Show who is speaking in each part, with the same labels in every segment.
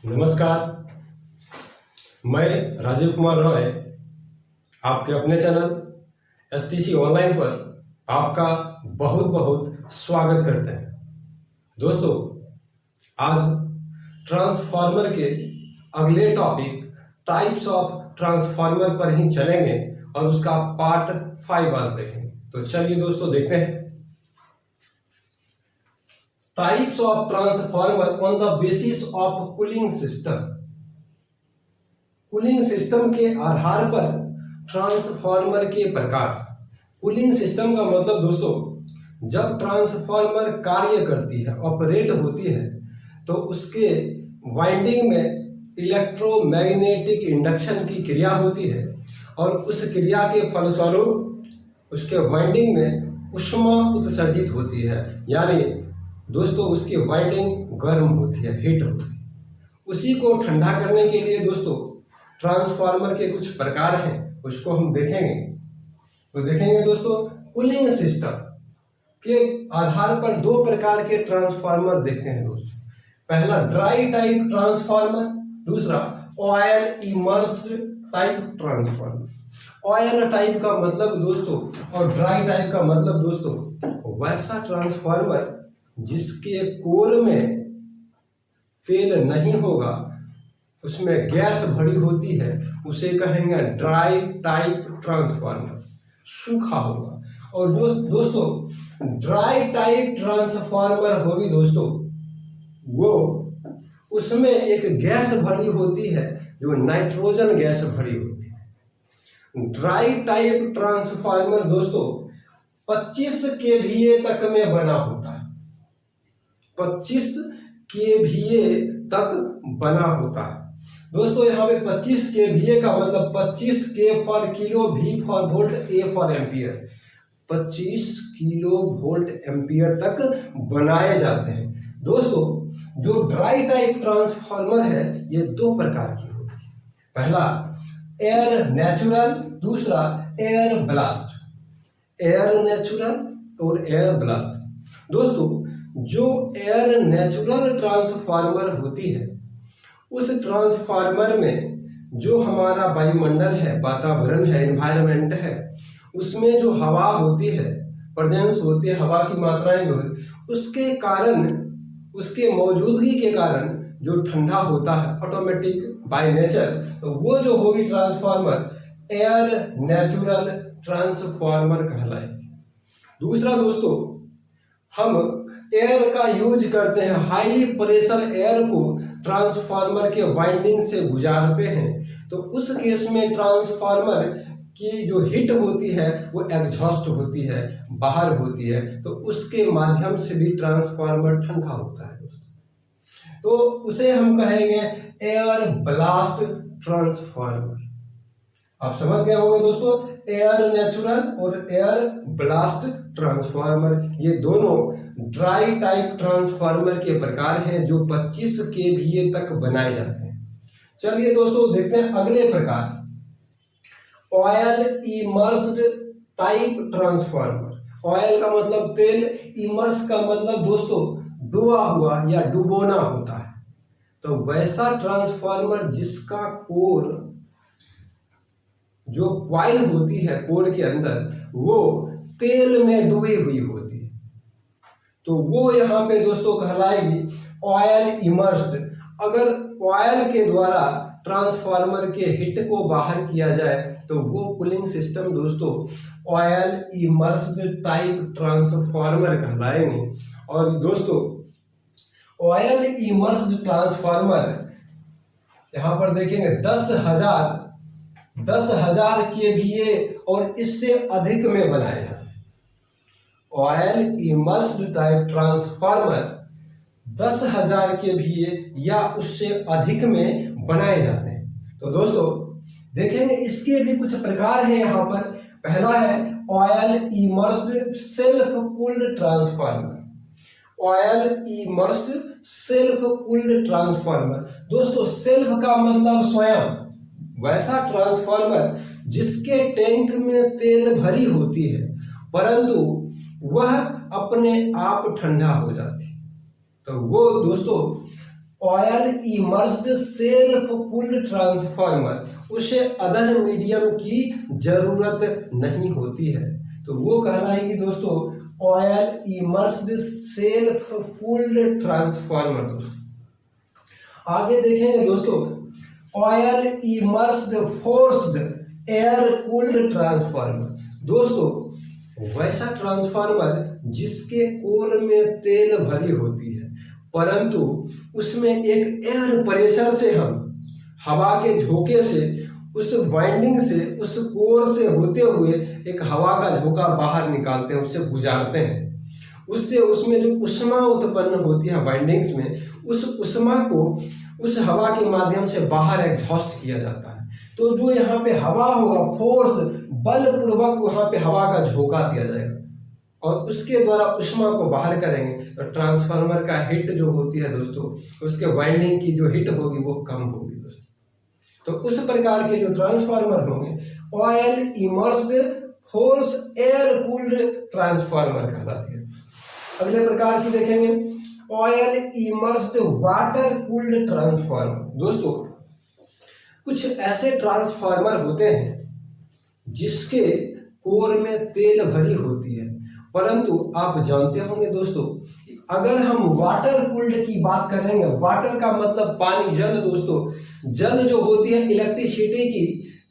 Speaker 1: नमस्कार, मैं राजीव कुमार रॉय आपके अपने चैनल एसटीसी ऑनलाइन पर आपका बहुत बहुत स्वागत करते हैं। दोस्तों, आज ट्रांसफार्मर के अगले टॉपिक टाइप्स ऑफ ट्रांसफार्मर पर ही चलेंगे और उसका पार्ट 5 आज देखेंगे। तो चलिए दोस्तों देखते हैं। Types of transformer on the basis of cooling system. Cooling system के आधार पर ट्रांसफार्मर के प्रकार। कूलिंग सिस्टम का मतलब दोस्तों, जब ट्रांसफार्मर कार्य करती है, ऑपरेट होती है, तो उसके वाइंडिंग में इलेक्ट्रोमैग्नेटिक इंडक्शन की क्रिया होती है और उस क्रिया के फलस्वरूप उसके वाइंडिंग में ऊष्मा उत्सर्जित होती है, यानी दोस्तों उसकी वाइंडिंग गर्म होती है, हीट होती है। उसी को ठंडा करने के लिए दोस्तों ट्रांसफार्मर के कुछ प्रकार हैं, उसको हम देखेंगे। तो देखेंगे दोस्तों, कूलिंग सिस्टम के आधार पर दो प्रकार के ट्रांसफार्मर देखते हैं दोस्तों। पहला ड्राई टाइप ट्रांसफार्मर, दूसरा oil immersed type transformer. Oil type का मतलब दोस्तों और ड्राई टाइप का मतलब दोस्तों वैसा ट्रांसफार्मर जिसके कोर में तेल नहीं होगा, उसमें गैस भरी होती है, उसे कहेंगे ड्राई टाइप ट्रांसफार्मर, सूखा होगा। और दोस्तों ड्राई टाइप ट्रांसफार्मर होगी दोस्तों, वो उसमें एक गैस भरी होती है जो नाइट्रोजन गैस भरी होती है। ड्राई टाइप ट्रांसफार्मर दोस्तों 25 केवीए तक में बना होता है। 25 केवीए तक बना होता है दोस्तों। यहाँ पे 25 केवीए का मतलब 25 K for kilo, V for volt, A for ampere. 25 kilo volt ampere तक बनाए जाते हैं दोस्तों। जो ड्राई टाइप ट्रांसफार्मर है ये दो प्रकार की होती है। पहला एयर नेचुरल, दूसरा एयर ब्लास्ट। एयर नेचुरल और एयर ब्लास्ट। दोस्तों जो एयर नेचुरल ट्रांसफार्मर होती है, उस ट्रांसफार्मर में जो हमारा वायुमंडल है, वातावरण है, एनवायरनमेंट है, उसमें जो हवा होती है, प्रेजेंस होती है, हवा की मात्राएं जो है, उसके कारण, उसके मौजूदगी के कारण जो ठंडा होता है ऑटोमेटिक बाय नेचर, तो वो जो होगी ट्रांसफार्मर एयर नेचुरल ट्रांसफार्मर कहलाएगी। दूसरा दोस्तों, हम एयर का यूज करते हैं, हाई प्रेशर एयर को ट्रांसफार्मर के वाइंडिंग से गुजारते हैं, तो उस केस में ट्रांसफार्मर की जो हीट होती है वो एग्जॉस्ट होती है, बाहर होती है, तो उसके माध्यम से भी ट्रांसफार्मर ठंडा होता है दोस्तों। तो उसे हम कहेंगे एयर ब्लास्ट ट्रांसफार्मर। आप समझ गए होंगे दोस्तों, एयर नेचुरल और एयर ब्लास्ट ट्रांसफार्मर ये दोनों ड्राई टाइप ट्रांसफार्मर के प्रकार हैं जो 25 केवीए तक बनाए जाते हैं। चलिए दोस्तों देखते हैं अगले प्रकार, oil immersed type transformer. Oil का मतलब तेल, इमर्स का मतलब दोस्तों डुबा हुआ या डुबोना होता है। तो वैसा ट्रांसफार्मर जिसका कोर, जो कॉइल होती है कोर के अंदर, वो तेल में डूबी हुई होती है, तो वो यहाँ पे दोस्तों कहलाएगी ऑयल इमर्स्ड। अगर ऑयल के द्वारा ट्रांसफार्मर के हीट को बाहर किया जाए तो वो कूलिंग सिस्टम दोस्तों ऑयल इमर्स्ड टाइप ट्रांसफार्मर कहलाएंगे। और दोस्तों ऑयल इमर्स्ड ट्रांसफार्मर यहाँ पर देखेंगे 10,000 केवीए और इससे अधिक में बनाए जाते हैं। Oil immersed type transformer 10,000 KVA या उससे अधिक में बनाए जाते हैं। तो दोस्तों देखेंगे इसके भी कुछ प्रकार हैं यहाँ पर। पहला है oil immersed self cooled transformer. Oil immersed self cooled transformer. दोस्तों सेल्फ का मतलब स्वयं, वैसा ट्रांसफार्मर जिसके टैंक में तेल भरी होती है परंतु वह अपने आप ठंडा हो जाती, तो वो दोस्तों oil immersed self pulled transformer, उसे अदर मीडियम की जरूरत नहीं होती है, तो वो कहलाएगी दोस्तों oil immersed self pulled transformer. दोस्तों आगे देखेंगे दोस्तों oil immersed forced air cooled transformer. दोस्तों वैसा ट्रांसफार्मर जिसके कोर में तेल भरी होती है, परंतु उसमें एक एयर प्रेशर से हम हवा के झोंके से उस वाइंडिंग से उस कोर से होते हुए एक हवा का झोंका बाहर निकालते हैं, उससे गुजारते हैं, उससे उसमें जो उष्मा उत्पन्न होती है वाइंडिंग्स में, उस उष्मा को उस हवा के माध्यम से बाहर एग्जॉस्ट किया जाता है। तो जो यहाँ पे हवा होगा, फोर्स बलपूर्वक वहाँ पे हवा का झोंका दिया जाएगा और उसके द्वारा उष्मा को बाहर करेंगे, तो ट्रांसफार्मर का हिट जो होती है दोस्तों, उसके वाइंडिंग की जो हिट होगी वो कम होगी दोस्तों। तो उस प्रकार के जो ट्रांसफार्मर होंगे oil immersed force air cooled transformer कहलाती है। अगले प्रकार की देखेंगे oil immersed water cooled transformer. दोस्तों कुछ ऐसे ट्रांसफार्मर होते हैं जिसके कोर में तेल भरी होती है, परंतु आप जानते होंगे दोस्तों अगर हम वाटर कूल्ड की बात करेंगे, वाटर का मतलब पानी, जल। दोस्तों जल जो होती है इलेक्ट्रिसिटी की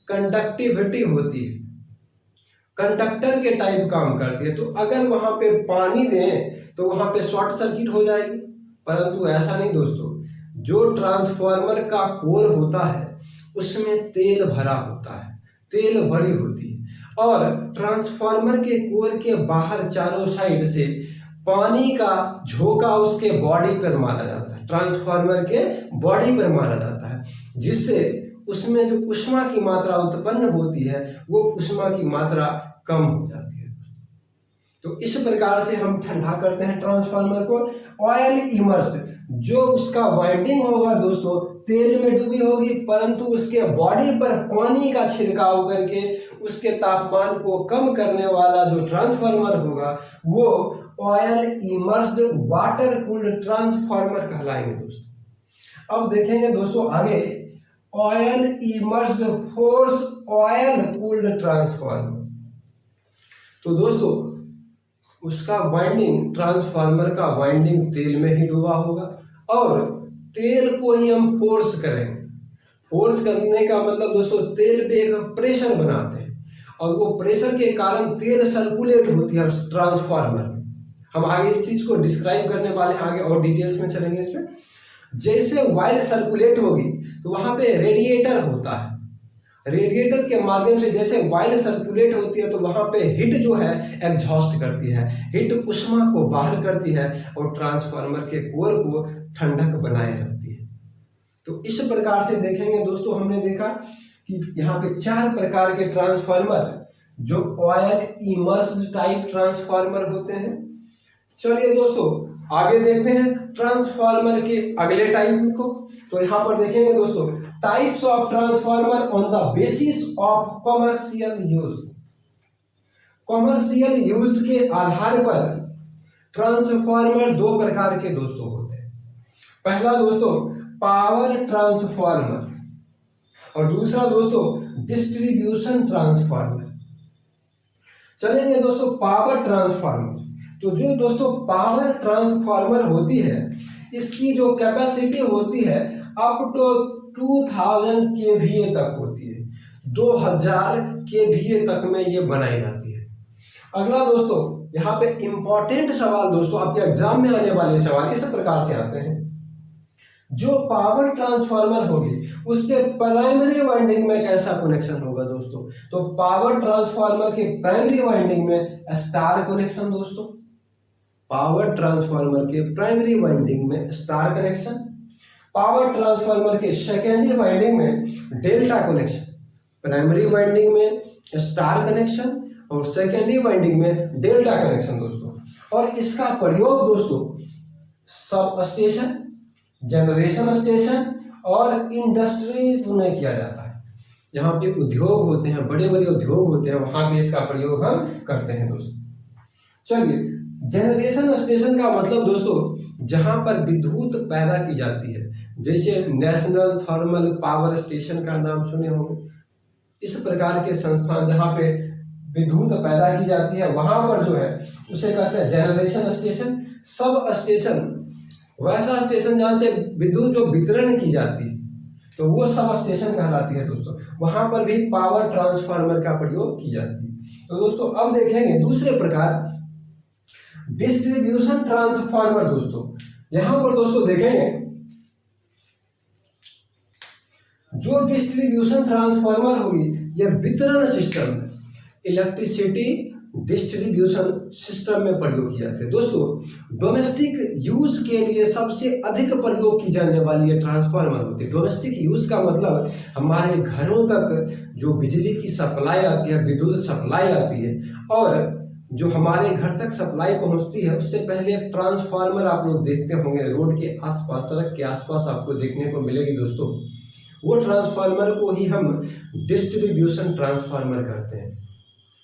Speaker 1: कंडक्टिविटी होती है, कंडक्टर के टाइप काम करती है, तो अगर वहां पे पानी दें तो वहां पे शॉर्ट सर्किट हो जाएगी, परंतु ऐसा नहीं दोस्तों। जो ट्रांसफार्मर का कोर होता है उसमें तेल भरा होता है, तेल भरी होती है और ट्रांसफार्मर के कोर के बाहर चारों साइड से पानी का झोंका उसके बॉडी पर मारा जाता है, ट्रांसफार्मर के बॉडी पर मारा जाता है, जिससे उसमें जो उष्मा की मात्रा उत्पन्न होती है वो उष्मा की मात्रा कम हो जाती है। तो इस प्रकार से हम ठंडा करते हैं ट्रांसफार्मर को। ऑयल इमर्स्ड, जो उसका वाइंडिंग होगा दोस्तों तेल में डूबी होगी, परंतु उसके बॉडी पर पानी का छिड़काव करके उसके तापमान को कम करने वाला जो ट्रांसफार्मर होगा वो oil immersed water cooled transformer कहलाएंगे दोस्तों। अब देखेंगे दोस्तों आगे oil immersed force oil cooled transformer. तो दोस्तों उसका वाइंडिंग, ट्रांसफार्मर का वाइंडिंग तेल में ही डूबा होगा और तेल को ही हम फोर्स करेंगे। फोर्स करने का मतलब दोस्तों तेल पे एक प्रेशर बनाते हैं और वो प्रेशर के कारण तेल सर्कुलेट होती है ट्रांसफार्मर में। हम आगे इस चीज को डिस्क्राइब करने वाले हैं, आगे और डिटेल्स में चलेंगे इसमें। जैसे वायर सर्कुलेट होगी तो वहां पे रेडिएटर होता है, रेडिएटर के माध्यम से जैसे वायर सर्कुलेट होती है तो वहां पे हिट जो है एग्जॉस्ट करती है, हिट उष्मा को बाहर करती है और ट्रांसफार्मर के कोर को ठंडक बनाए रखती है। तो इस प्रकार से देखेंगे दोस्तों, हमने देखा कि यहाँ पे 4 प्रकार के ट्रांसफार्मर जो ऑयल इमर्स्ड टाइप ट्रांसफार्मर होते हैं। चलिए दोस्तों आगे देखते हैं ट्रांसफार्मर के अगले टाइप को। तो यहाँ पर देखेंगे दोस्तों types of transformer on the basis of commercial use. Commercial use के आधार पर ट्रांसफार्मर 2 प्रकार के दोस्तों होते हैं। पहला दोस्तों पावर ट्रांसफार्मर और दूसरा दोस्तों डिस्ट्रीब्यूशन ट्रांसफार्मर। चलेंगे दोस्तों पावर ट्रांसफार्मर। तो जो दोस्तों पावर ट्रांसफार्मर होती है इसकी जो कैपेसिटी होती है अप टू 2000 kVA तक होती है, 2000 kVA तक में ये बनाई जाती है। अगला दोस्तों यहाँ पे इंपॉर्टेंट सवाल दोस्तों आपके एग्जाम में आने वाले सवाल इस प्रकार से आते हैं। जो पावर ट्रांसफार्मर होगी उसके प्राइमरी वाइंडिंग में कैसा कनेक्शन होगा दोस्तों? तो पावर ट्रांसफार्मर के प्राइमरी वाइंडिंग में स्टार कनेक्शन दोस्तों, पावर ट्रांसफार्मर के प्राइमरी वाइंडिंग में स्टार कनेक्शन, पावर ट्रांसफार्मर के सेकेंडरी वाइंडिंग में डेल्टा कनेक्शन, प्राइमरी वाइंडिंग में स्टार कनेक्शन और सेकेंडरी वाइंडिंग में डेल्टा कनेक्शन दोस्तों। और इसका प्रयोग दोस्तों सब स्टेशन, जनरेशन स्टेशन और इंडस्ट्रीज में किया जाता है। जहाँ पे उद्योग होते हैं, बड़े बड़े उद्योग होते हैं, वहां पे इसका प्रयोग हम करते हैं दोस्तों। चलिए जनरेशन स्टेशन का मतलब दोस्तों जहां पर विद्युत पैदा की जाती है, जैसे नेशनल थर्मल पावर स्टेशन का नाम सुने होंगे। इस प्रकार के संस्थान जहां पे विद्युत पैदा की जाती है वहां पर जो है उसे कहते हैं जनरेशन स्टेशन। सब स्टेशन वैसा स्टेशन जहां से विद्युत जो वितरण की जाती है तो वो सब स्टेशन कहलाती है दोस्तों। वहां पर भी पावर ट्रांसफार्मर का प्रयोग की जाती है। तो दोस्तों अब देखेंगे दूसरे प्रकार डिस्ट्रीब्यूशन ट्रांसफार्मर। दोस्तों यहां पर दोस्तों देखेंगे जो डिस्ट्रीब्यूशन ट्रांसफार्मर होगी यह वितरण सिस्टम है, इलेक्ट्रिसिटी डिस्ट्रीब्यूशन सिस्टम में प्रयोग किया जाता है। दोस्तों डोमेस्टिक यूज के लिए सबसे अधिक प्रयोग की जाने वाली ये ट्रांसफार्मर होती है। डोमेस्टिक यूज का मतलब हमारे घरों तक जो बिजली की सप्लाई आती है, विद्युत सप्लाई आती है, और जो हमारे घर तक सप्लाई पहुंचती है उससे पहले एक ट्रांसफार्मर आप लोग देखते होंगे रोड के आसपास, सड़क के आसपास आपको देखने को मिलेगी दोस्तों। वो ट्रांसफार्मर को ही हम डिस्ट्रीब्यूशन ट्रांसफार्मर कहते हैं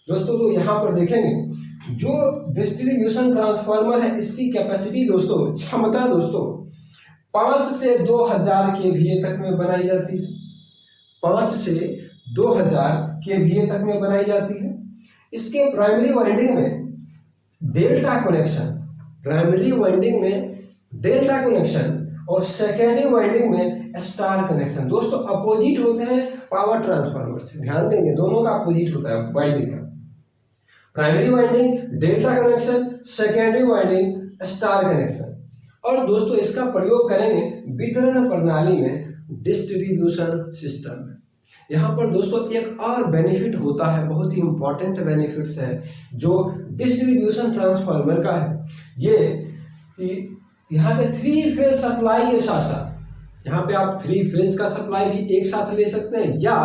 Speaker 1: दोस्तों। तो यहाँ पर देखेंगे जो डिस्ट्रीब्यूशन ट्रांसफार्मर है इसकी कैपेसिटी दोस्तों, क्षमता दोस्तों 5 से 2000 kVA तक में बनाई जाती है। 5 से 2000 kVA तक में बनाई जाती है। इसके प्राइमरी वाइंडिंग में डेल्टा कनेक्शन, प्राइमरी वाइंडिंग में डेल्टा कनेक्शन और सेकेंडरी वाइंडिंग में स्टार कनेक्शन। दोस्तों अपोजिट होते हैं पावर ट्रांसफार्मर से, ध्यान देंगे दोनों का अपोजिट होता है वाइंडिंग का। Primary winding delta connection, secondary winding star connection. और दोस्तों इसका प्रयोग करेंगे वितरण प्रणाली में, डिस्ट्रीब्यूशन सिस्टम में। यहाँ पर दोस्तों एक और बेनिफिट होता है, बहुत ही इंपॉर्टेंट बेनिफिट्स है जो डिस्ट्रीब्यूशन ट्रांसफार्मर का है, ये कि यहाँ पे 3 फेज सप्लाई के साथ साथ यहाँ पे आप 3 फेज का सप्लाई भी एक साथ ले सकते हैं या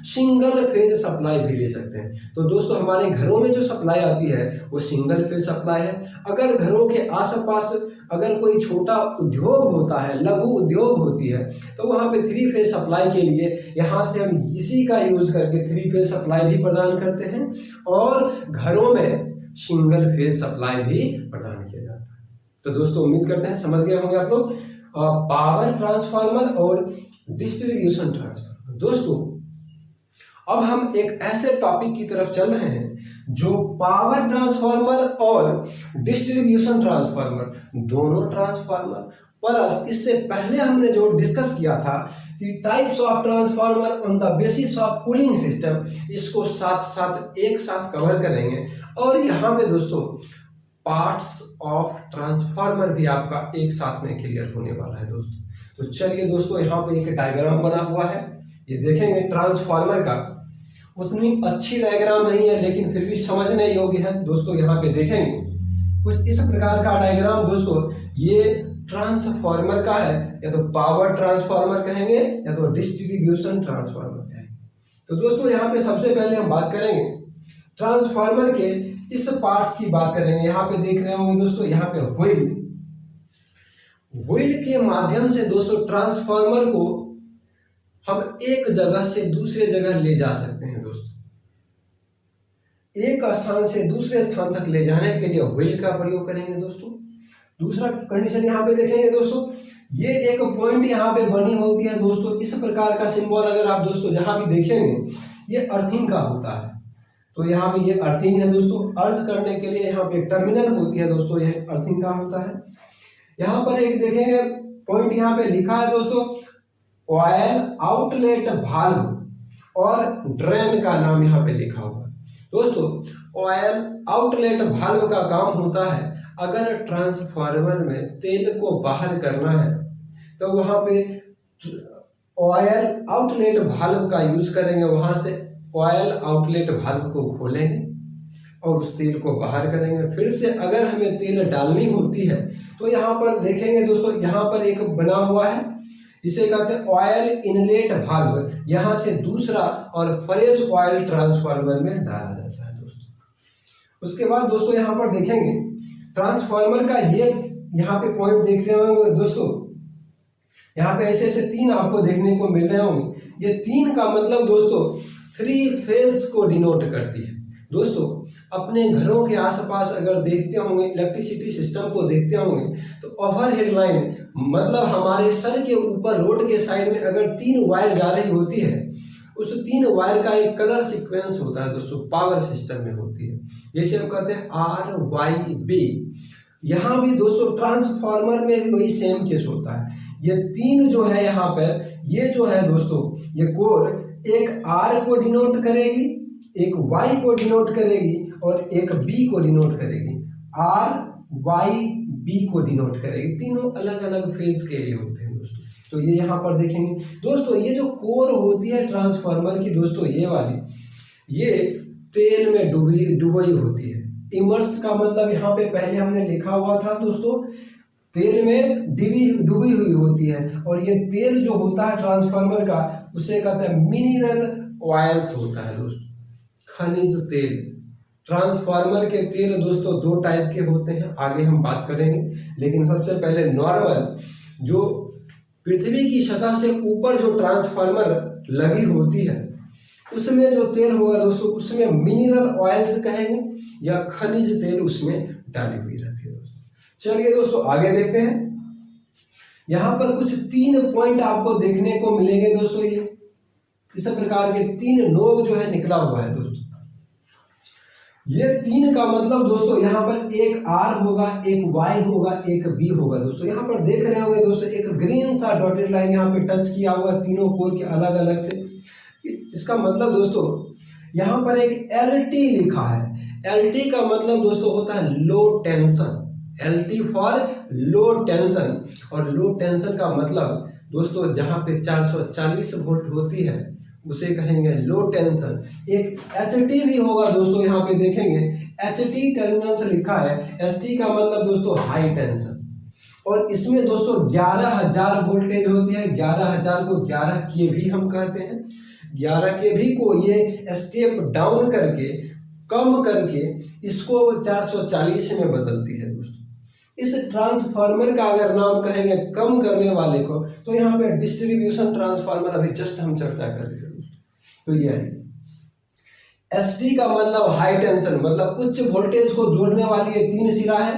Speaker 1: सिंगल फेज सप्लाई भी ले सकते हैं। तो दोस्तों हमारे घरों में जो सप्लाई आती है वो सिंगल फेज सप्लाई है। अगर घरों के आसपास अगर कोई छोटा उद्योग होता है, लघु उद्योग होती है, तो वहाँ पे 3 फेज सप्लाई के लिए यहाँ से हम इसी का यूज करके 3 फेज सप्लाई भी प्रदान करते हैं और घरों में सिंगल फेज सप्लाई भी प्रदान किया जाता है। तो दोस्तों उम्मीद करते हैं समझ गए होंगे आप लोग पावर ट्रांसफार्मर और डिस्ट्रीब्यूशन ट्रांसफार्मर। दोस्तों अब हम एक ऐसे टॉपिक की तरफ चल रहे हैं जो पावर ट्रांसफार्मर और डिस्ट्रीब्यूशन ट्रांसफार्मर, दोनों ट्रांसफार्मर प्लस इससे पहले हमने जो डिस्कस किया था कि types of transformer on the basis of cooling system, इसको साथ साथ एक साथ कवर करेंगे। और यहाँ पे दोस्तों पार्ट्स ऑफ ट्रांसफार्मर भी आपका एक साथ में क्लियर होने वाला है दोस्तों। तो चलिए दोस्तों यहाँ पे एक डायग्राम बना हुआ है, ये देखेंगे ट्रांसफार्मर का। उतनी अच्छी डायग्राम नहीं है लेकिन फिर भी समझने योग्य है दोस्तों। यहाँ पे देखेंगे कुछ इस प्रकार का डायग्राम दोस्तों, ये ट्रांसफार्मर का है, या तो पावर ट्रांसफार्मर कहेंगे या तो डिस्ट्रीब्यूशन ट्रांसफार्मर कहेंगे। तो दोस्तों यहाँ पे सबसे पहले हम बात करेंगे ट्रांसफार्मर के इस पार्ट्स की बात करेंगे। यहाँ पे देख रहे होंगे दोस्तों, यहाँ पे व्हील के माध्यम से दोस्तों ट्रांसफार्मर को हम एक जगह से दूसरे जगह ले जा सकते हैं दोस्तों। एक स्थान से दूसरे स्थान तक ले जाने के लिए व्हील का प्रयोग करेंगे दोस्तों। दूसरा कंडीशन यहाँ पे देखेंगे दोस्तों, ये एक पॉइंट यहाँ पे बनी होती है दोस्तों। इस प्रकार का सिंबल अगर आप दोस्तों जहां भी देखेंगे ये अर्थिंग का होता है। तो यहाँ पे ये अर्थिंग है दोस्तों, अर्थ करने के लिए यहाँ पे टर्मिनल होती है दोस्तों, ये अर्थिंग का होता है। यहाँ पर एक देखेंगे पॉइंट यहाँ पे लिखा है दोस्तों, ऑयल आउटलेट वाल्व और ड्रेन का नाम यहाँ पे लिखा हुआ है दोस्तों। ऑयल आउटलेट वाल्व का काम होता है अगर ट्रांसफार्मर में तेल को बाहर करना है तो वहां पे ऑयल आउटलेट वाल्व का यूज करेंगे, वहां से ऑयल आउटलेट वाल्व को खोलेंगे और उस तेल को बाहर करेंगे। फिर से अगर हमें तेल डालनी होती है तो यहाँ पर देखेंगे दोस्तों, यहाँ पर एक बना हुआ है, इसे कहते हैं ऑयल इनलेट वाल्व। यहाँ से दूसरा और फ्रेश ऑयल ट्रांसफार्मर में डाला जाता है दोस्तों। उसके बाद दोस्तों यहाँ पर देखेंगे ट्रांसफार्मर का ये यहाँ पे पॉइंट देख रहे होंगे दोस्तों, यहाँ पे ऐसे ऐसे 3 आपको देखने को मिल रहे होंगे। ये 3 का मतलब दोस्तों 3 फेज को डिनोट करती है दोस्तों। अपने घरों के आसपास अगर देखते होंगे, इलेक्ट्रिसिटी सिस्टम को देखते होंगे, तो ओवरहेड लाइन मतलब हमारे सर के ऊपर रोड के साइड में अगर 3 वायर जा रही होती है, उस 3 वायर का एक कलर सीक्वेंस होता है दोस्तों, पावर सिस्टम में होती है। जैसे हम कहते हैं RYB। यहाँ भी दोस्तों ट्रांसफार्मर में भी वही सेम केस होता है। ये 3 जो है यहाँ पर, ये जो है दोस्तों, ये कोड एक R को डिनोट करेगी, एक Y को डिनोट करेगी और एक B को डिनोट करेगी। RYB को डिनोट करेगी। तीनों अलग अलग फेज के लिए होते हैं दोस्तों। तो ये यहाँ पर देखेंगे दोस्तों, ये जो कोर होती है ट्रांसफार्मर की दोस्तों, ये वाली, ये तेल में डूबी होती है। इमर्स्ड का मतलब यहाँ पे पहले हमने लिखा हुआ था दोस्तों, तेल में डूबी हुई होती है। और ये तेल जो होता है ट्रांसफार्मर का, उसे कहते हैं मिनरल ऑयल्स होता है दोस्तों, खनिज तेल। ट्रांसफार्मर के तेल दोस्तों 2 टाइप के होते हैं, आगे हम बात करेंगे। लेकिन सबसे पहले नॉर्मल, जो पृथ्वी की सतह से ऊपर जो ट्रांसफार्मर लगी होती है, उसमें जो तेल होगा दोस्तों, उसमें मिनरल ऑयल्स कहेंगे या खनिज तेल उसमें डाली हुई रहती है दोस्तों। चलिए दोस्तों आगे देखते हैं। यहाँ पर कुछ 3 पॉइंट आपको देखने को मिलेंगे दोस्तों। ये इस प्रकार के 3 नोब जो है निकला हुआ है दोस्तों। ये 3 का मतलब दोस्तों, यहाँ पर एक R होगा, एक Y होगा, एक B होगा दोस्तों। यहाँ पर देख रहे होंगे दोस्तों, एक ग्रीन सा डॉटेड लाइन यहाँ पे टच किया हुआ तीनों कोर के अलग अलग से। इसका मतलब दोस्तों, यहाँ पर एक LT लिखा है। LT का मतलब दोस्तों होता है low tension, LT for low tension. और लो टेंशन का मतलब दोस्तों, जहाँ पे 440 वोल्ट होती है उसे कहेंगे लो टेंशन। एक HT भी होगा दोस्तों, यहाँ पे देखेंगे HT टर्मिनल से लिखा है। ST का मतलब दोस्तों हाई टेंशन। और इसमें दोस्तों 11,000 वोल्टेज होती है। 11,000 को 11 kV हम कहते हैं। 11 kV को ये स्टेप डाउन करके, कम करके इसको 440 में बदलती है दोस्तों। इस ट्रांसफार्मर का अगर नाम कहेंगे कम करने वाले को, तो यहाँ पे डिस्ट्रीब्यूशन ट्रांसफार्मर अभी जस्ट हम चर्चा कर रहे थे दोस्तों। तो ये है ST का मतलब हाई टेंशन, मतलब उच्च वोल्टेज को जोड़ने वाली ये 3 सिरा है,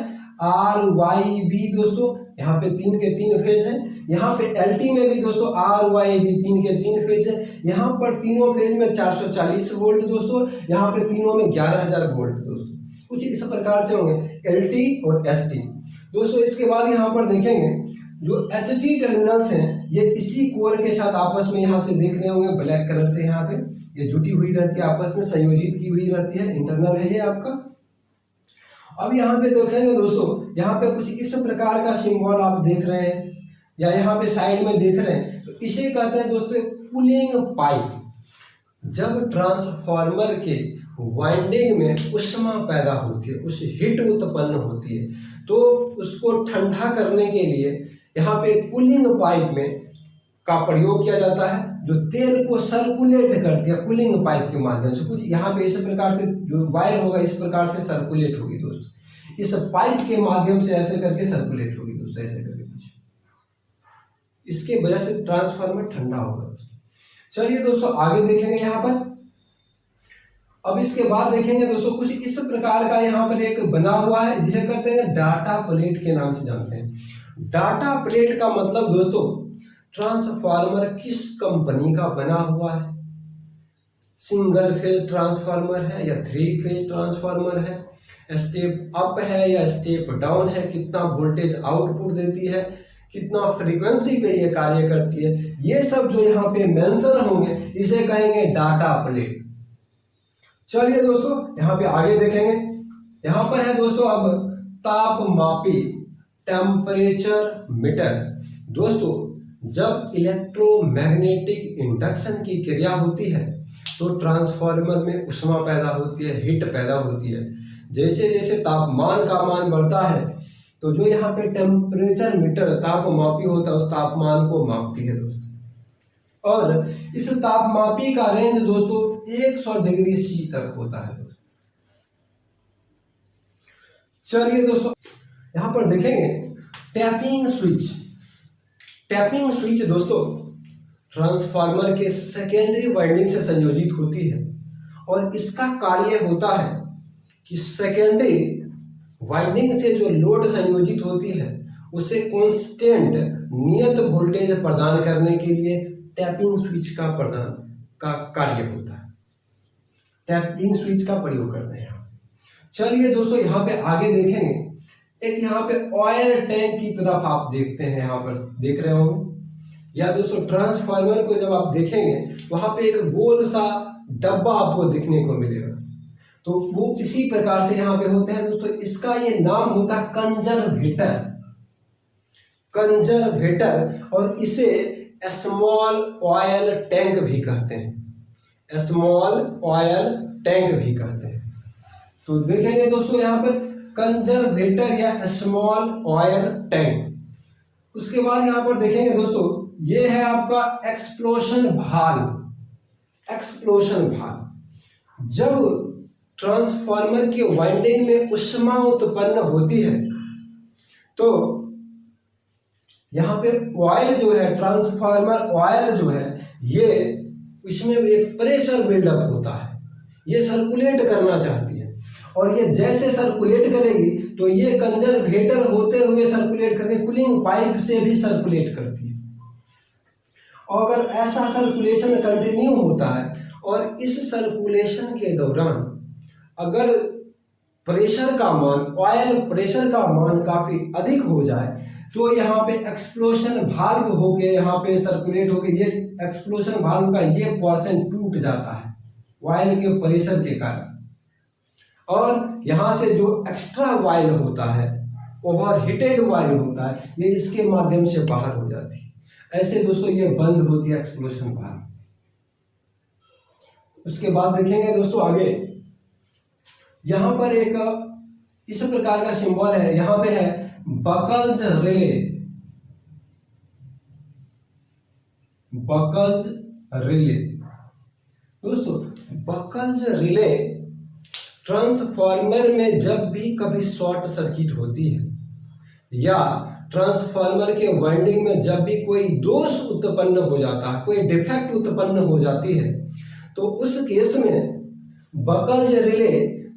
Speaker 1: RYB दोस्तों। यहाँ पे 3 के 3 फेज है। यहाँ पे LT में भी दोस्तों RYB 3 के 3 फेज है। यहाँ पर तीनों फेज में 440 वोल्ट दोस्तों, यहाँ पे तीनों में 11,000 वोल्ट दोस्तों। कुछ इस प्रकार से होंगे LT और ST दोस्तों। इसके बाद यहाँ पर देखेंगे जो HT टर्मिनल्स हैं, ये इसी कोर के साथ आपस में यहाँ से देख रहे होंगे ब्लैक कलर से, यहाँ पे ये जुटी हुई रहती है, आपस में संयोजित की हुई रहती है। इंटरनल है ये आपका। अब यहाँ पे देखेंगे दोस्तों, यहाँ पे कुछ इस प्रकार का सिंबल आप देख रहे हैं या यहाँ पे साइड में देख रहे हैं, तो इसे कहते हैं दोस्तों कूलिंग पाइप। जब ट्रांसफार्मर के वाइंडिंग में ऊष्मा पैदा होती है, उस हीट उत्पन्न होती है, तो उसको ठंडा करने के लिए यहाँ पे कूलिंग पाइप में का प्रयोग किया जाता है, जो तेल को सर्कुलेट करती है कूलिंग पाइप के माध्यम से। कुछ यहाँ पे इस प्रकार से जो वायर होगा, इस प्रकार से सर्कुलेट होगी दोस्तों। इस पाइप के माध्यम से ऐसे करके सर्कुलेट होगी दोस्तों, ऐसे करके कुछ, इसके वजह से ट्रांसफार्मर ठंडा होगा दोस्तों। चलिए दोस्तों आगे देखेंगे यहाँ पर। अब इसके बाद देखेंगे दोस्तों, कुछ इस प्रकार का यहाँ पर एक बना हुआ है, जिसे कहते हैं डाटा प्लेट के नाम से जानते हैं। डाटा प्लेट का मतलब दोस्तों, ट्रांसफार्मर किस कंपनी का बना हुआ है, सिंगल फेज ट्रांसफार्मर है या 3 फेज ट्रांसफार्मर है, स्टेप अप है या स्टेप डाउन है, कितना वोल्टेज आउटपुट देती है, कितना फ्रीक्वेंसी पे ये कार्य करती है, ये सब जो यहाँ पे मेंशन होंगे इसे कहेंगे डाटा प्लेट। चलिए दोस्तों यहाँ पे आगे देखेंगे। यहाँ पर है दोस्तों अब तापमापी, टेम्परेचर मीटर। दोस्तों जब इलेक्ट्रोमैग्नेटिक इंडक्शन की क्रिया होती है, तो ट्रांसफार्मर में ऊष्मा पैदा होती है, हीट पैदा होती है। जैसे जैसे तापमान का मान बढ़ता है, तो जो यहाँ पे टेम्परेचर मीटर तापमापी होता है, उस तापमान को मापती है दोस्तों। और इस तापमापी का रेंज दोस्तों 100 डिग्री C तक होता है दोस्तों। चलिए दोस्तों यहाँ पर देखेंगे टैपिंग स्विच। टैपिंग स्विच दोस्तों ट्रांसफार्मर के सेकेंडरी वाइंडिंग से संयोजित होती है, और इसका कार्य होता है कि सेकेंडरी वाइंडिंग से जो लोड संयोजित होती है उसे कांस्टेंट नियत वोल्टेज प्रदान करने के लिए टैपिंग स्विच का कार्य होता है। टैपिंग स्विच का प्रयोग करते हैं। चलिए दोस्तों यहाँ पे आगे देखेंगे, एक यहाँ पे ऑयल टैंक की तरफ आप देखते हैं, यहाँ पर देख रहे होंगे। या दोस्तों ट्रांसफार्मर को जब आप देखेंगे वहां पे एक गोल सा डब्बा आपको देखने को मिलेगा, तो वो इसी प्रकार से यहाँ पे होते हैं दोस्तों। इसका ये नाम होता है कंजर्वेटर, कंजर्वेटर, और इसे स्मॉल ऑयल टैंक भी कहते हैं, स्मॉल ऑयल टैंक भी कहते हैं। तो देखेंगे दोस्तों यहाँ पर कंजर्वेटर या स्मॉल ऑयल टैंक। उसके बाद यहाँ पर देखेंगे दोस्तों, ये है आपका एक्सप्लोशन भाल्व। एक्सप्लोशन भाल्व, जब ट्रांसफार्मर के वाइंडिंग में ऊष्मा उत्पन्न होती है तो यहाँ पे ऑयल जो है, ट्रांसफार्मर ऑयल जो है, ये इसमें एक प्रेशर बिल्डअप होता है, ये सर्कुलेट करना चाहती है, और ये जैसे सर्कुलेट करेगी तो ये कंजर्वेटर होते हुए सर्कुलेट करके कूलिंग पाइप से भी सर्कुलेट करती है। और अगर ऐसा सर्कुलेशन कंटिन्यू होता है और इस सर्कुलेशन के दौरान अगर प्रेशर का मान, ऑयल प्रेशर का मान काफी अधिक हो जाए तो यहाँ पे एक्सप्लोशन भाल्व होके यहाँ पे सर्कुलेट होके ये एक्सप्लोशन भाल्व का ये पोर्शन टूट जाता है ऑयल के प्रेशर के कारण, और यहाँ से जो एक्स्ट्रा ऑयल होता है, ओवर हीटेड ऑयल होता है, ये इसके माध्यम से बाहर हो जाती है। ऐसे दोस्तों ये बंद होती है एक्सप्लोशन भाल्व। उसके बाद देखेंगे दोस्तों आगे, यहाँ पर एक इस प्रकार का सिंबल है, यहाँ पे है बकल्स रिले। बकल्स रिले दोस्तों, बकल्स रिले ट्रांसफार्मर में जब भी कभी शॉर्ट सर्किट होती है या ट्रांसफार्मर के वाइंडिंग में जब भी कोई दोष उत्पन्न हो जाता है, कोई डिफेक्ट उत्पन्न हो जाती है, तो उस केस में बकल्स रिले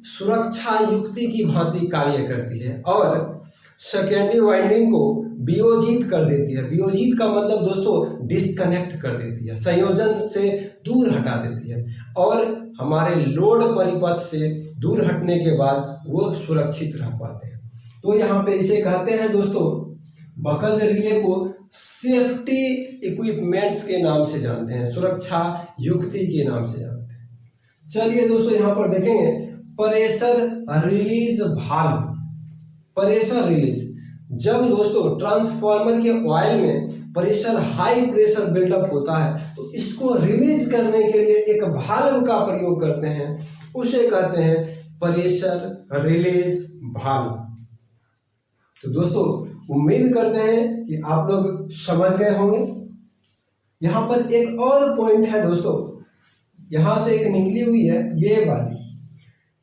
Speaker 1: सुरक्षा युक्ति की भांति कार्य करती है और सेकेंडरी वाइंडिंग को वियोजित कर देती है। वियोजित का मतलब दोस्तों डिस्कनेक्ट कर देती है, संयोजन से दूर हटा देती है, और हमारे लोड परिपथ से दूर हटने के बाद वो सुरक्षित रह पाते हैं। तो यहाँ पे इसे कहते हैं दोस्तों, बकल्स रिले को सेफ्टी इक्विपमेंट्स के नाम से जानते हैं, सुरक्षा युक्ति के नाम से जानते हैं। चलिए दोस्तों यहाँ पर देखेंगे pressure release valve. Pressure release, जब दोस्तों ट्रांसफार्मर के ऑयल में प्रेशर, हाई प्रेशर बिल्डअप होता है तो इसको रिलीज करने के लिए एक भाल्व का प्रयोग करते हैं, उसे कहते हैं प्रेशर रिलीज भाल्व। तो दोस्तों उम्मीद करते हैं कि आप लोग समझ गए होंगे। यहाँ पर एक और पॉइंट है दोस्तों, यहाँ से एक निकली हुई है ये वाली,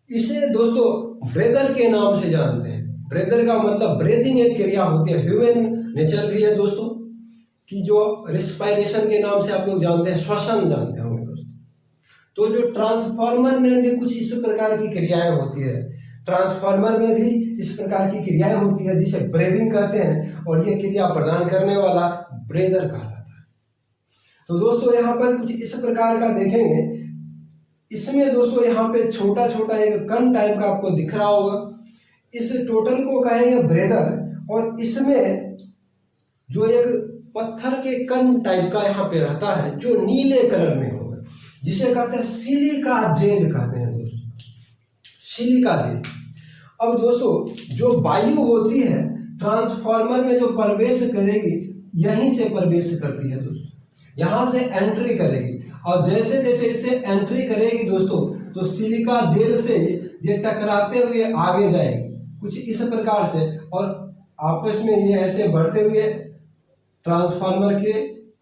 Speaker 1: इसे दोस्तों ब्रेदर के नाम से जानते हैं। ब्रेदर का मतलब ब्रीदिंग एक क्रिया होती है, ह्यूमन नेचर भी है दोस्तों, कि जो रिस्पायरेशन के नाम से आप लोग जानते हैं, श्वसन जानते होंगे दोस्तों। तो जो ट्रांसफार्मर में भी कुछ इस प्रकार की क्रियाएं होती है, ट्रांसफार्मर में भी इस प्रकार की क्रियाएं होती है जिसे ब्रीदिंग कहते हैं, और ये क्रिया प्रदान करने वाला ब्रेदर कहलाता है। तो दोस्तों यहाँ पर कुछ इस प्रकार का देखेंगे, इसमें दोस्तों यहाँ पे छोटा छोटा एक कण टाइप का आपको दिख रहा होगा, इस टोटल को कहेंगे ब्रेदर, और इसमें जो एक पत्थर के कण टाइप का यहाँ पे रहता है जो नीले कलर में होगा, जिसे कहते हैं सिलिका जेल कहते हैं दोस्तों, सिलिका जेल। अब दोस्तों जो वायु होती है ट्रांसफार्मर में जो प्रवेश करेगी, यहीं से प्रवेश करती है दोस्तों, यहाँ से एंट्री करेगी, और जैसे जैसे इससे एंट्री करेगी दोस्तों तो सिलिका जेल से ये टकराते हुए आगे जाएगी कुछ इस प्रकार से, और आपस में ये ऐसे बढ़ते हुए ट्रांसफार्मर के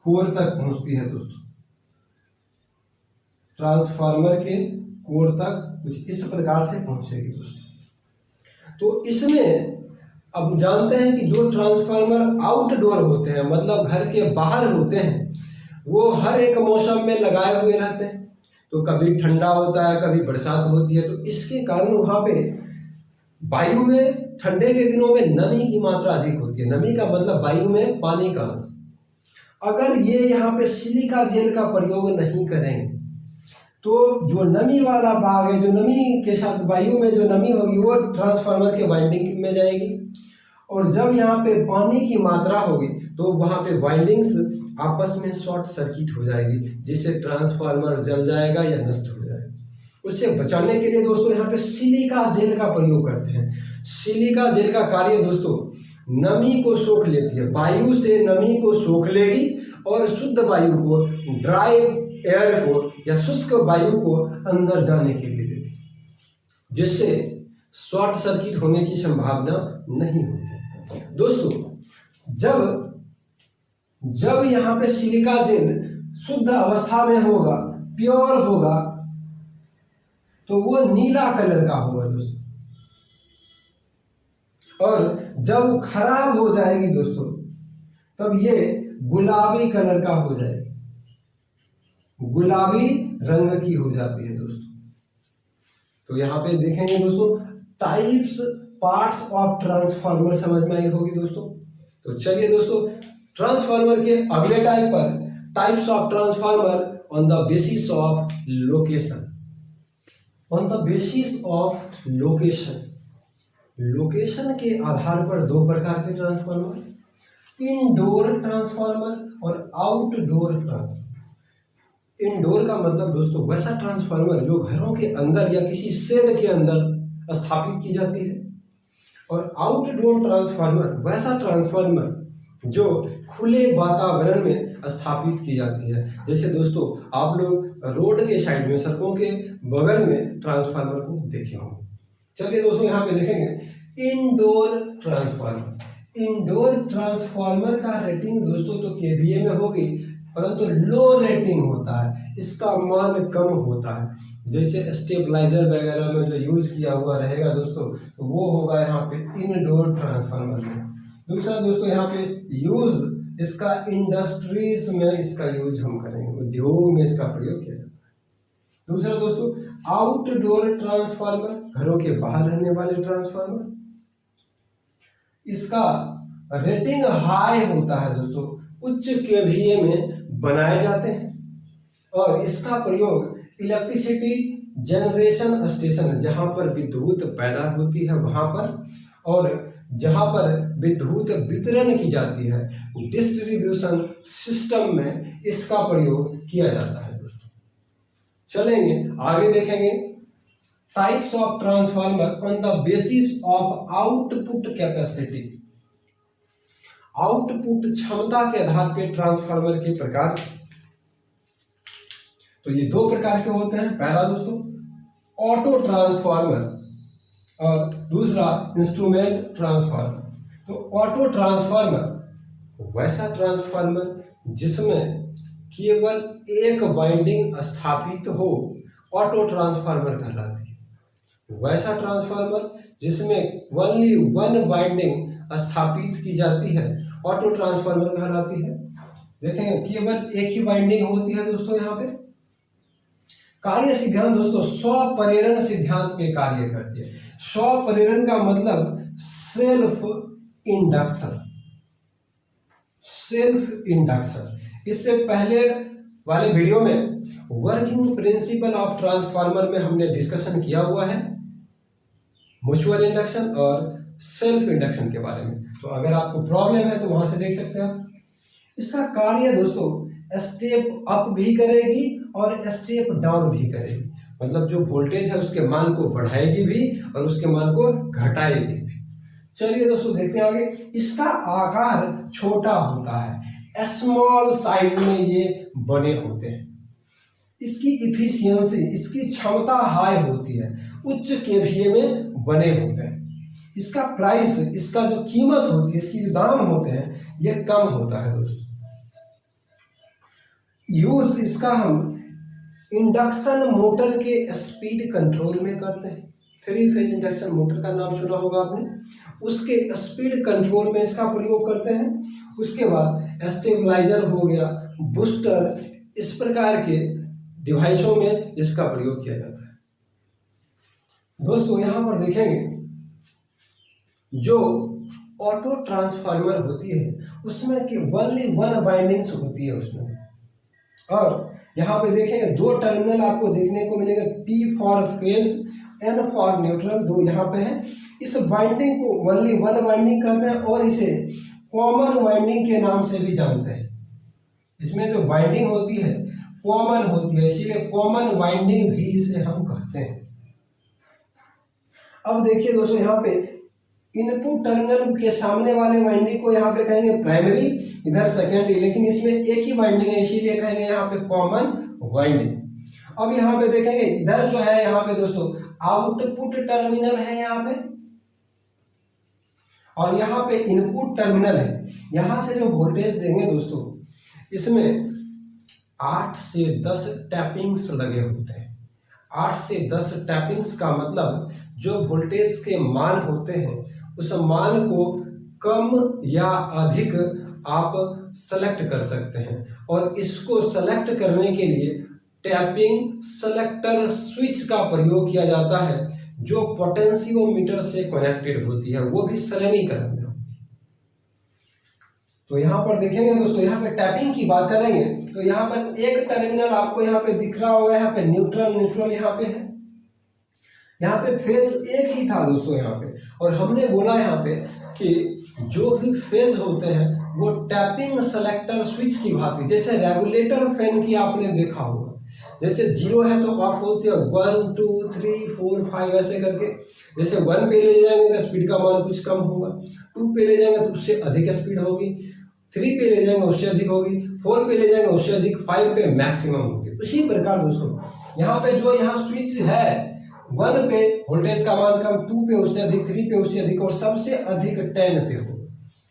Speaker 1: कोर तक पहुंचती है दोस्तों। ट्रांसफार्मर के कोर तक कुछ इस प्रकार से पहुंचेगी दोस्तों। तो इसमें अब जानते हैं कि जो ट्रांसफार्मर आउटडोर होते हैं, मतलब घर के बाहर होते हैं, वो हर एक मौसम में लगाए हुए रहते हैं। तो कभी ठंडा होता है, कभी बरसात होती है, तो इसके कारण वहाँ पे वायु में ठंडे के दिनों में नमी की मात्रा अधिक होती है। नमी का मतलब वायु में पानी का अंश। अगर ये यहाँ पे सिलिका जेल का प्रयोग नहीं करेंगे तो जो नमी वाला भाग है, जो नमी के साथ वायु में जो नमी होगी वो ट्रांसफार्मर के वाइंडिंग में जाएगी, और जब यहाँ पे पानी की मात्रा होगी तो वहाँ पे वाइंडिंग्स आपस में शॉर्ट सर्किट हो जाएगी, जिससे ट्रांसफार्मर जल जाएगा या नष्ट हो जाएगा। उससे बचाने के लिए दोस्तों यहाँ पे सिलिका जेल का प्रयोग करते हैं। सिलिका जेल का कार्य दोस्तों नमी को सोख लेती है, वायु से नमी को सोख लेगी और शुद्ध वायु को, ड्राई एयर को या शुष्क वायु को अंदर जाने के लिए देती है, जिससे शॉर्ट सर्किट होने की संभावना नहीं होती। दोस्तों जब यहाँ पे सिलिका जेल शुद्ध अवस्था में होगा, प्योर होगा, तो वो नीला कलर का होगा दोस्तों, और जब वो खराब हो जाएगी दोस्तों तब ये गुलाबी कलर का हो जाएगी, गुलाबी रंग की हो जाती है दोस्तों। तो यहाँ पे देखेंगे दोस्तों टाइप्स पार्ट्स ऑफ ट्रांसफार्मर, समझ में आई होगी दोस्तों। तो चलिए दोस्तों ट्रांसफार्मर के अगले टाइप पर, types of transformer on the basis of location. On the basis of location, location के आधार पर दो प्रकार के ट्रांसफार्मर, इनडोर ट्रांसफार्मर और आउटडोर ट्रांसफार्मर। इनडोर का मतलब दोस्तों वैसा ट्रांसफार्मर जो घरों के अंदर या किसी शेड के अंदर स्थापित की जाती है, और आउटडोर ट्रांसफार्मर वैसा ट्रांसफार्मर जो खुले वातावरण में स्थापित की जाती है। जैसे दोस्तों आप लोग रोड के साइड में, सड़कों के बगल में ट्रांसफार्मर को देखे होंगे। चलिए दोस्तों यहाँ पे देखेंगे इनडोर ट्रांसफार्मर। इंडोर ट्रांसफार्मर का रेटिंग दोस्तों तो केवीए में होगी, परंतु लो रेटिंग होता है, इसका मान कम होता है। जैसे स्टेबलाइजर वगैरह में जो यूज किया हुआ रहेगा दोस्तों, तो वो होगा यहाँ पे इनडोर ट्रांसफार्मर में। दूसरा दोस्तों यहाँ पे यूज इसका इंडस्ट्रीज में इसका यूज हम करेंगे, उद्योग में इसका प्रयोग किया जाता है। दूसरा दोस्तों आउटडोर ट्रांसफार्मर, घरों के बाहर रहने वाले ट्रांसफार्मर, इसका रेटिंग हाई होता है दोस्तों, उच्च केवीए में बनाए जाते हैं, और इसका प्रयोग इलेक्ट्रिसिटी जनरेशन स्टेशन, जहां पर विद्युत पैदा होती है वहां पर, और जहां पर विद्युत वितरण की जाती है डिस्ट्रीब्यूशन सिस्टम में इसका प्रयोग किया जाता है दोस्तों। चलेंगे आगे देखेंगे types of transformer on the basis of output capacity. Output क्षमता के आधार पर ट्रांसफार्मर के प्रकार, तो ये दो प्रकार के होते हैं। पहला दोस्तों ऑटो ट्रांसफार्मर और दूसरा इंस्ट्रूमेंट ट्रांसफार्मर। तो ऑटो ट्रांसफार्मर वैसा ट्रांसफार्मर जिसमें केवल एक वाइंडिंग स्थापित हो, ऑटो ट्रांसफार्मर कहलाती है। वैसा ट्रांसफार्मर जिसमें ओनली वन वाइंडिंग स्थापित की जाती है, ऑटो ट्रांसफार्मर कहलाती है। देखेंगे केवल एक ही वाइंडिंग होती है दोस्तों। यहाँ पे कार्य सिद्धांत दोस्तों स्वप्रेरण सिद्धांत पे कार्य करती है। स्वप्रेरण का मतलब सेल्फ इंडक्शन, सेल्फ इंडक्शन। इससे पहले वाले वीडियो में वर्किंग प्रिंसिपल ऑफ ट्रांसफार्मर में हमने डिस्कशन किया हुआ है म्यूचुअल इंडक्शन और सेल्फ इंडक्शन के बारे में, तो अगर आपको प्रॉब्लम है तो वहां से देख सकते हैं आप। इसका कार्य दोस्तों स्टेप अप भी करेगी और स्टेप डाउन भी करेगी, मतलब जो वोल्टेज है उसके मान को बढ़ाएगी भी और उसके मान को घटाएगी भी। चलिए दोस्तों देखते हैं आगे। इसका आकार छोटा होता है, स्मॉल साइज में ये बने होते हैं। इसकी इफिशियंसी, इसकी क्षमता हाई होती है, उच्च केवीए में बने होते हैं। इसका प्राइस, इसका जो कीमत होती है, इसकी जो दाम होते हैं ये कम होता है दोस्तों। यूज इसका हम इंडक्शन मोटर के स्पीड कंट्रोल में करते हैं। 3 फेज इंडक्शन मोटर का नाम सुना होगा आपने, उसके स्पीड कंट्रोल में इसका प्रयोग करते हैं। उसके बाद स्टेबलाइजर हो गया, बूस्टर, इस प्रकार के डिवाइसों में इसका प्रयोग किया जाता है। दोस्तों यहाँ पर देखेंगे जो ऑटो ट्रांसफार्मर होती है उसमें ओनली वन वाइंडिंग्स होती है उसमें, और यहाँ पे देखेंगे दो टर्मिनल आपको देखने को मिलेगा, P for phase, N for neutral, दो यहाँ पे है। इस वाइंडिंग को ओनली वन वाइंडिंग कहते हैं और इसे कॉमन वाइंडिंग के नाम से भी जानते हैं। इसमें जो वाइंडिंग होती है कॉमन होती है, इसीलिए कॉमन वाइंडिंग भी इसे हम कहते हैं। अब देखिए दोस्तों यहाँ पे इनपुट टर्मिनल के सामने वाले वाइंडिंग को यहाँ पे कहेंगे प्राइमरी, इधर सेकेंडरी, लेकिन इसमें एक ही वाइंडिंग है इसीलिए कहेंगे यहाँ पे कॉमन वाइंडिंग। अब यहाँ पे देखेंगे इधर जो है यहाँ पे दोस्तों आउटपुट टर्मिनल है यहाँ पे, और यहाँ पे इनपुट टर्मिनल है। यहाँ से जो वोल्टेज देंगे दोस्तों इसमें 8 से 10 टैपिंग्स लगे होते हैं। 8 से 10 टैपिंग्स का मतलब जो वोल्टेज के मान होते हैं उस मान को कम या अधिक आप सेलेक्ट कर सकते हैं, और इसको सेलेक्ट करने के लिए टैपिंग सेलेक्टर स्विच का प्रयोग किया जाता है जो पोटेंशियोमीटर से कनेक्टेड होती है, वो भी श्रेणी क्रम में होती है। तो यहाँ पर देखेंगे दोस्तों यहाँ पे टैपिंग की बात करेंगे तो यहाँ पर एक टर्मिनल आपको यहाँ पे दिख रहा होगा, यहाँ पे न्यूट्रल यहाँ पे है, यहाँ पे फेज एक ही था दोस्तों यहाँ पे, और हमने बोला यहाँ पे कि जो भी फेज होते हैं वो टैपिंग सेलेक्टर स्विच की भांति, जैसे रेगुलेटर फैन की आपने देखा होगा, जैसे 0 है तो ऑफ होती है 1 2 3 4 5 ऐसे करके, जैसे 1 पे ले जाएंगे तो स्पीड का मान कुछ कम होगा, 2 पे ले जाएंगे तो उससे अधिक स्पीड होगी, 3 पे ले जाएंगे उससे अधिक होगी, 4 पे ले जाएंगे उससे अधिक, 5 पे मैक्सिमम होती है। उसी प्रकार दोस्तों यहाँ पे जो यहाँ स्विच है 1 पे वोल्टेज का मान कम, 2 पे उससे अधिक, 3 पे उससे अधिक, और सबसे अधिक 10 पे होगा।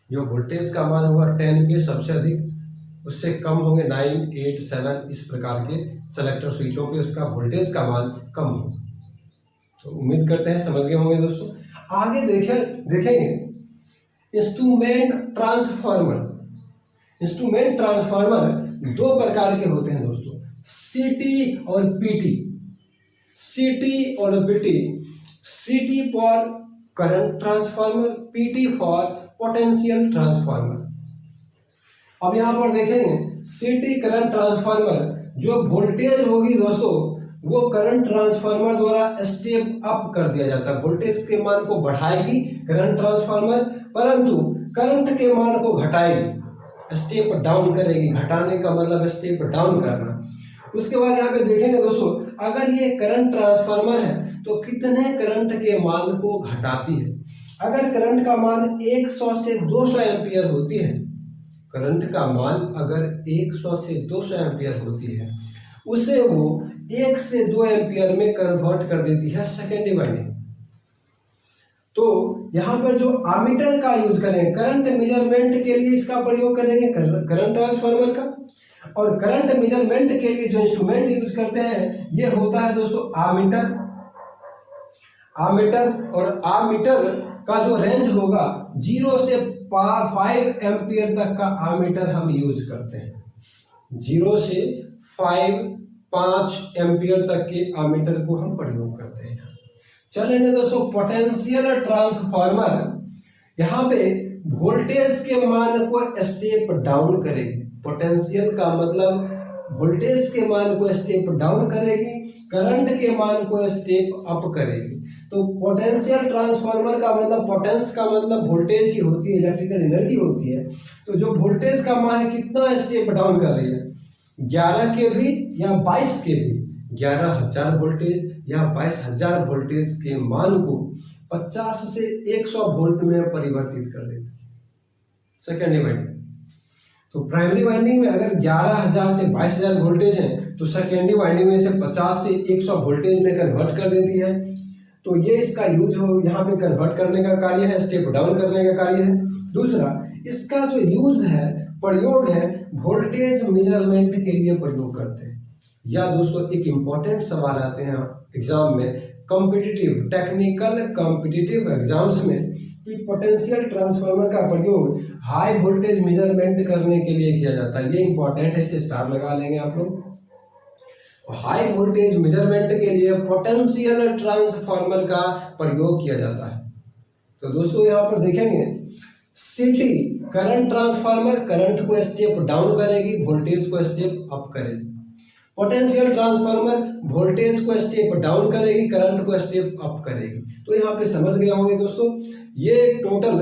Speaker 1: जो वोल्टेज का मान होगा 10 पे सबसे अधिक, उससे कम होंगे 9 8 7, इस प्रकार के सेलेक्टर स्विचों पे उसका वोल्टेज का मान कम होगा। तो उम्मीद करते हैं समझ गए होंगे दोस्तों। आगे देखेंगे इंस्ट्रूमेंट ट्रांसफार्मर। इंस्ट्रूमेंट ट्रांसफार्मर दो प्रकार के होते हैं दोस्तों, सीटी और पीटी। सीटी और पीटी, सीटी for current transformer, PT for potential transformer. अब यहाँ पर देखेंगे सीटी करंट ट्रांसफार्मर, जो वोल्टेज होगी दोस्तों वो करंट ट्रांसफार्मर द्वारा स्टेप अप कर दिया जाता है। वोल्टेज के मान को बढ़ाएगी करंट ट्रांसफार्मर, परंतु करंट के मान को घटाएगी, स्टेप डाउन करेगी। घटाने का मतलब स्टेप डाउन करना। उसके बाद यहाँ पे देखेंगे दोस्तों अगर ये करंट ट्रांसफार्मर है तो कितने करंट के मान को घटाती है। अगर करंट का मान 100 से 200 एम्पियर होती है, करंट का मान अगर 100 से 200 एम्पियर होती है, उसे वो 1 से 2 एम्पियर में कन्वर्ट कर देती है सेकेंडरी वाइंडिंग। तो यहाँ पर जो आमीटर का यूज करेंगे करंट मेजरमेंट के लिए, इसका प्रयोग करेंगे करंट ट्रांसफार्मर का। और करंट मेजरमेंट के लिए जो इंस्ट्रूमेंट यूज करते हैं ये होता है दोस्तों आमीटर। और आमीटर का जो रेंज होगा 0 से 5 एम्पियर तक का आमीटर हम यूज करते हैं। 0 से 5 एम्पियर तक के आमीटर को हम प्रयोग करते हैं। चलेंगे दोस्तों पोटेंशियल ट्रांसफार्मर, यहाँ पे वोल्टेज के मान को स्टेप डाउन करेगी। पोटेंशियल का मतलब वोल्टेज के मान को स्टेप डाउन करेगी, करंट के मान को स्टेप अप करेगी। तो पोटेंशियल ट्रांसफार्मर का मतलब, पोटेंस का मतलब वोल्टेज ही होती है, इलेक्ट्रिकल एनर्जी होती है। तो जो वोल्टेज का मान कितना स्टेप डाउन कर रही है, 11 के भी या 22 के भी, 11,000 वोल्टेज या 22,000 वोल्टेज के मान को 50 से 100 वोल्ट में परिवर्तित कर देती है सेकेंडरी वाइंडिंग। तो प्राइमरी वाइंडिंग में अगर 11,000 से 22,000 वोल्टेज है तो सेकेंडरी वाइंडिंग में से 50 से 100 वोल्टेज में कन्वर्ट कर देती है। तो ये इसका यूज हो यहाँ पे कन्वर्ट करने का कार्य है, स्टेप डाउन करने का कार्य है। दूसरा इसका जो यूज है, प्रयोग है, वोल्टेज मेजरमेंट के लिए प्रयोग करते हैं। या दोस्तों एक इम्पॉर्टेंट सवाल आते हैं एग्जाम में, कॉम्पिटिटिव टेक्निकल कॉम्पिटिटिव एग्जाम्स में, कि पोटेंशियल ट्रांसफार्मर का प्रयोग हाई वोल्टेज मेजरमेंट करने के लिए किया जाता है। ये इंपॉर्टेंट है, इसे स्टार लगा लेंगे आप लोग। हाई वोल्टेज मेजरमेंट के लिए पोटेंशियल ट्रांसफार्मर का प्रयोग किया जाता है। तो दोस्तों यहाँ पर देखेंगे सीटी करंट ट्रांसफार्मर करंट को स्टेप डाउन करेगी, वोल्टेज को स्टेप अप करेगी। पोटेंशियल ट्रांसफार्मर वोल्टेज को स्टेप डाउन करेगी, करंट को स्टेप अप करेगी। तो यहाँ पे समझ गए होंगे दोस्तों, ये टोटल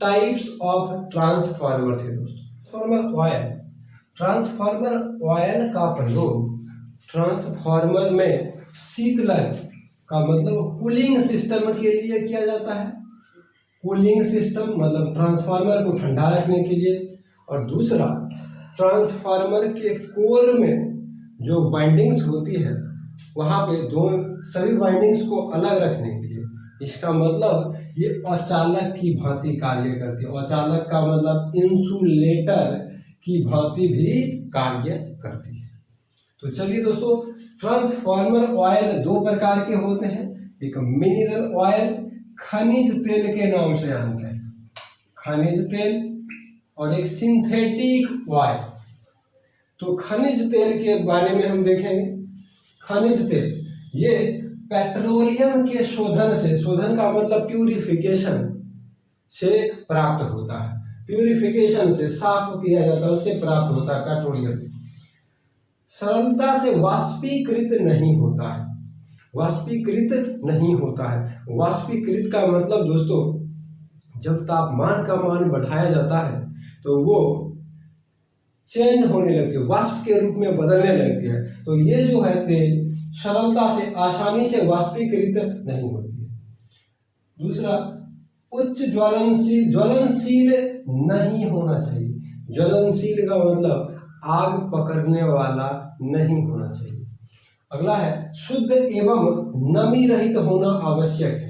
Speaker 1: टाइप्स ऑफ ट्रांसफार्मर थे दोस्तों। ट्रांसफार्मर ऑयल का प्रयोग ट्रांसफार्मर में शीतलन का मतलब कूलिंग सिस्टम के लिए किया जाता है। कूलिंग सिस्टम मतलब ट्रांसफार्मर को ठंडा रखने के लिए, और दूसरा ट्रांसफार्मर के कोर में जो वाइंडिंग्स होती है वहाँ पे सभी वाइंडिंग्स को अलग रखने के लिए। इसका मतलब ये अचालक की भांति कार्य करती है। अचालक का मतलब इंसुलेटर की भांति भी कार्य करती है। तो चलिए दोस्तों, ट्रांसफार्मर ऑयल दो प्रकार के होते हैं, एक मिनरल ऑयल खनिज तेल के नाम से जानते हैं, खनिज तेल, और एक सिंथेटिक ऑयल। तो खनिज तेल के बारे में हम देखेंगे। खनिज तेल ये पेट्रोलियम के शोधन से, शोधन का मतलब प्यूरिफिकेशन से प्राप्त होता है। प्यूरिफिकेशन से साफ किया जाता है, उससे प्राप्त होता है पेट्रोलियम। सरलता से वाष्पीकृत नहीं होता है, वाष्पीकृत नहीं होता है। वाष्पीकृत का मतलब दोस्तों, जब तापमान का मान बढ़ाया जाता है तो वो चेंज होने लगती है, वाष्प के रूप में बदलने लगती है। तो ये जो है तेल सरलता से, आसानी से वाष्पीकृत नहीं होती है। दूसरा, उच्च ज्वलनशील नहीं होना चाहिए। ज्वलनशील का मतलब आग पकड़ने वाला नहीं होना चाहिए। अगला है शुद्ध एवं नमी रहित होना आवश्यक है।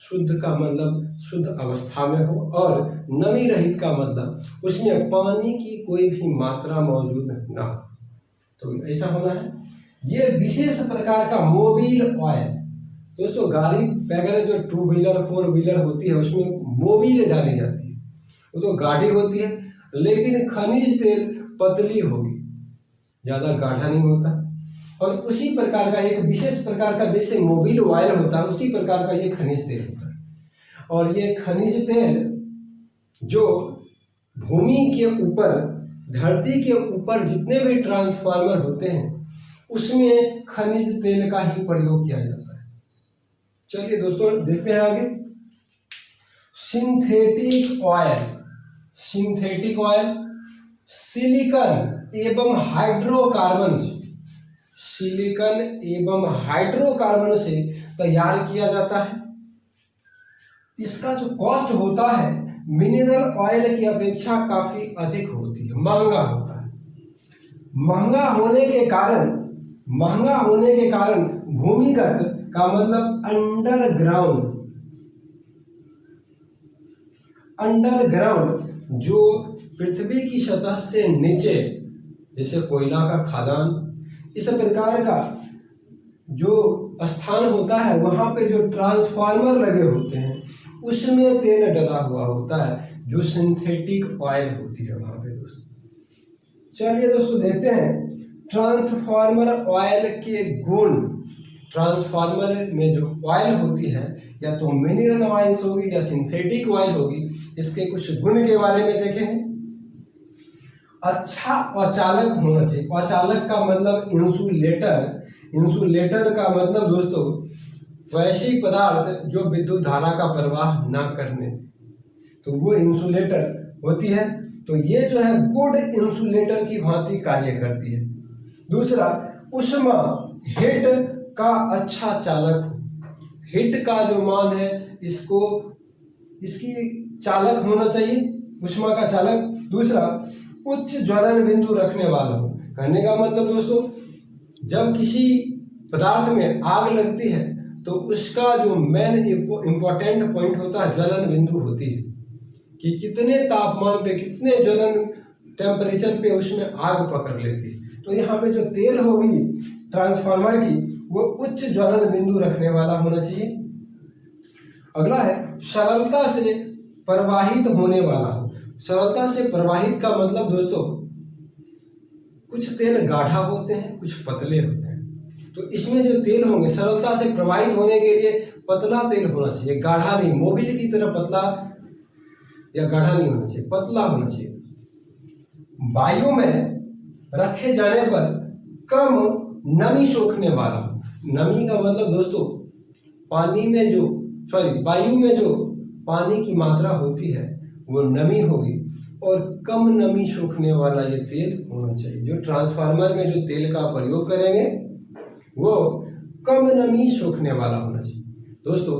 Speaker 1: शुद्ध का मतलब शुद्ध अवस्था में हो, और नमी रहित का मतलब उसमें पानी की कोई भी मात्रा मौजूद ना हो, तो ऐसा होना है। ये विशेष प्रकार का मोबिल ऑयल दोस्तों, गाड़ी वगैरह जो 2 व्हीलर 4 व्हीलर होती है उसमें मोबिल डाली जाती है, वो तो गाड़ी होती है। लेकिन खनिज तेल पतली होगी, ज़्यादा गाढ़ा नहीं होता। और उसी प्रकार का एक विशेष प्रकार का जैसे मोबिल ऑयल होता है, उसी प्रकार का ये खनिज तेल होता है। और ये खनिज तेल जो भूमि के ऊपर, धरती के ऊपर जितने भी ट्रांसफार्मर होते हैं उसमें खनिज तेल का ही प्रयोग किया जाता है। चलिए दोस्तों देखते हैं आगे। Synthetic oil, synthetic oil silicon एवं हाइड्रोकार्बन से, सिलिकॉन एवं हाइड्रोकार्बन से तैयार किया जाता है। इसका जो कॉस्ट होता है मिनरल ऑयल की अपेक्षा काफी अधिक होती है, महंगा होता है। महंगा होने के कारण भूमिगत का मतलब अंडरग्राउंड जो पृथ्वी की सतह से नीचे, जैसे कोयला का खदान, इस प्रकार का जो स्थान होता है वहां पे जो ट्रांसफार्मर लगे होते हैं उसमें तेल डला हुआ होता है, जो सिंथेटिक ऑयल होती है वहां पे दोस्तों। चलिए दोस्तों देखते हैं ट्रांसफार्मर ऑयल के गुण। ट्रांसफार्मर में जो ऑयल होती है या तो मिनरल ऑयल्स होगी या सिंथेटिक ऑयल होगी, इसके कुछ गुण के बारे में देखेंगे। अच्छा अचालक होना चाहिए। अचालक का मतलब इंसुलेटर। इंसुलेटर का मतलब दोस्तों वैसी पदार्थ जो विद्युत धारा का प्रवाह ना करने दे, तो वो इंसुलेटर होती है। तो ये जो है गुड इंसुलेटर की भांति कार्य करती है। दूसरा, उष्मा हीट का अच्छा चालक हो। हीट का जो मान है इसकी चालक होना चाहिए, उष्मा का चालक। दूसरा, उच्च ज्वलन बिंदु रखने वाला हो। कहने का मतलब दोस्तों, जब किसी पदार्थ में आग लगती है तो उसका जो मेन इंपॉर्टेंट पॉइंट होता है ज्वलन बिंदु होती है, कि कितने तापमान पे, कितने ज्वलन टेम्परेचर पे उसमें आग पकड़ लेती है। तो यहाँ पे जो तेल होगी ट्रांसफार्मर की वो उच्च ज्वलन बिंदु रखने वाला होना चाहिए। अगला है सरलता से प्रवाहित होने वाला हो। सरलता से प्रवाहित का मतलब दोस्तों, कुछ तेल गाढ़ा होते हैं, कुछ पतले होते हैं। तो इसमें जो तेल होंगे सरलता से प्रवाहित होने के लिए पतला तेल होना चाहिए, गाढ़ा नहीं। मोबिल की तरह पतला या गाढ़ा नहीं होना चाहिए, पतला होना चाहिए। वायु में रखे जाने पर कम नमी सोखने वाला। नमी का मतलब दोस्तों पानी में जो वायु में जो पानी की मात्रा होती है वो नमी होगी, और कम नमी सोखने वाला ये तेल होना चाहिए। जो ट्रांसफार्मर में जो तेल का प्रयोग करेंगे वो कम नमी सोखने वाला होना चाहिए। दोस्तों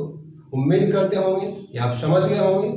Speaker 1: उम्मीद करते होंगे कि आप समझ गए होंगे।